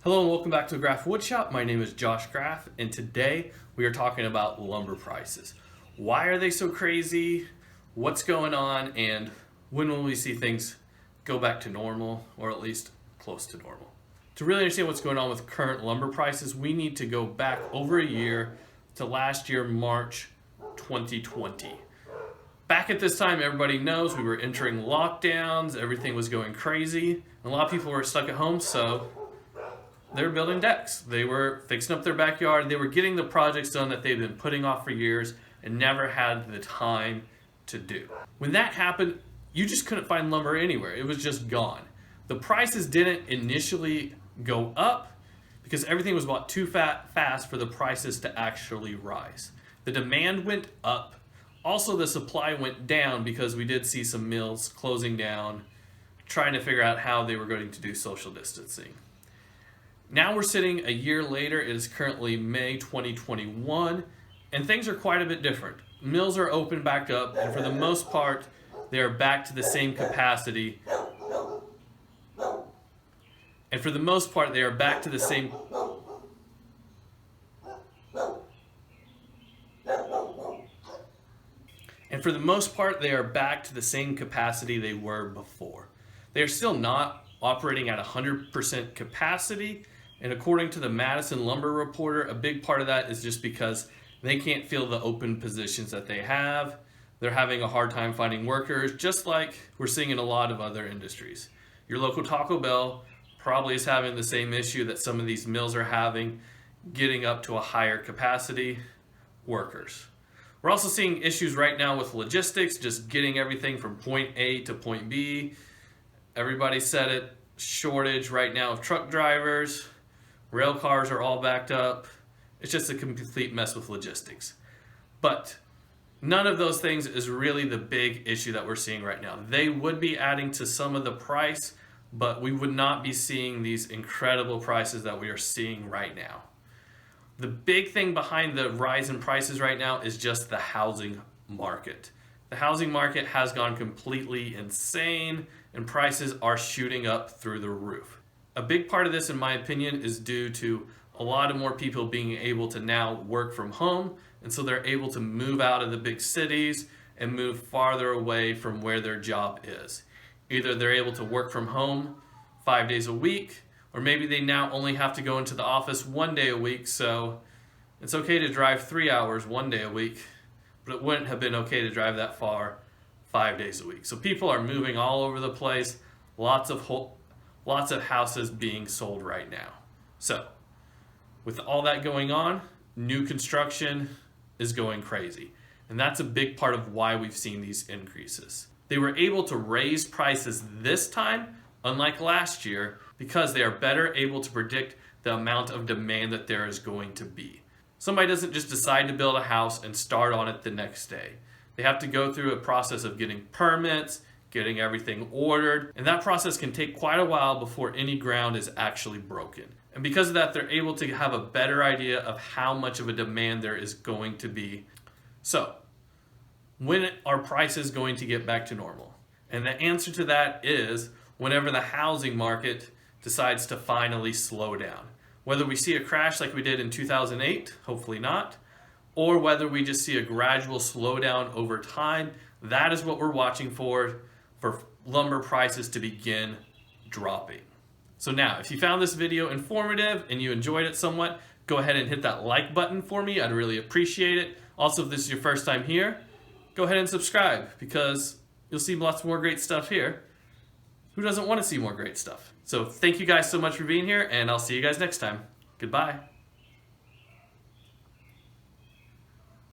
Hello and welcome back to the Graff Woodshop. My name is Josh Graff, and today we are talking about lumber prices. Why are they so crazy? What's going on? And when will we see things go back to normal, or at least close to normal? To really understand what's going on with current lumber prices, we need to go back over a year to last year, March 2020. Back at this time, everybody knows we were entering lockdowns, everything was going crazy, and a lot of people were stuck at home, so they were building decks. They were fixing up their backyard. They were getting the projects done that they've been putting off for years and never had the time to do. When that happened, you just couldn't find lumber anywhere. It was just gone. The prices didn't initially go up because everything was bought too fast for the prices to actually rise. The demand went up. Also, the supply went down because we did see some mills closing down, trying to figure out how they were going to do social distancing. Now we're sitting a year later. It is currently May 2021, and things are quite a bit different. Mills are open back up, and for the most part, they are back to the same capacity. And for the most part, they are back to the same. And for the most part, they are back to the same capacity they were before. They are still not operating at 100% capacity. And according to the Madison Lumber Reporter, a big part of that is just because they can't fill the open positions that they have. They're having a hard time finding workers, just like we're seeing in a lot of other industries. Your local Taco Bell probably is having the same issue that some of these mills are having, getting up to a higher capacity workers. We're also seeing issues right now with logistics, just getting everything from point A to point B. Everybody said it, shortage right now of truck drivers. Rail cars are all backed up. It's just a complete mess with logistics. But none of those things is really the big issue that we're seeing right now. They would be adding to some of the price, but we would not be seeing these incredible prices that we are seeing right now. The big thing behind the rise in prices right now is just the housing market. The housing market has gone completely insane, and prices are shooting up through the roof. A big part of this, in my opinion, is due to a lot of more people being able to now work from home, and so they're able to move out of the big cities and move farther away from where their job is. Either they're able to work from home 5 days a week, or maybe they now only have to go into the office 1 day a week, so it's okay to drive 3 hours 1 day a week, but it wouldn't have been okay to drive that far 5 days a week. So people are moving all over the place, lots of houses being sold right now. So with all that going on, new construction is going crazy. And that's a big part of why we've seen these increases. They were able to raise prices this time, unlike last year, because they are better able to predict the amount of demand that there is going to be. Somebody doesn't just decide to build a house and start on it the next day. They have to go through a process of getting permits, getting everything ordered, and that process can take quite a while before any ground is actually broken. And because of that, they're able to have a better idea of how much of a demand there is going to be. So, when are prices going to get back to normal? And the answer to that is whenever the housing market decides to finally slow down. Whether we see a crash like we did in 2008, hopefully not, or whether we just see a gradual slowdown over time, that is what we're watching for lumber prices to begin dropping. So now, if you found this video informative and you enjoyed it somewhat, go ahead and hit that like button for me. I'd really appreciate it. Also, if this is your first time here, go ahead and subscribe because you'll see lots more great stuff here. Who doesn't want to see more great stuff? So thank you guys so much for being here, and I'll see you guys next time. Goodbye.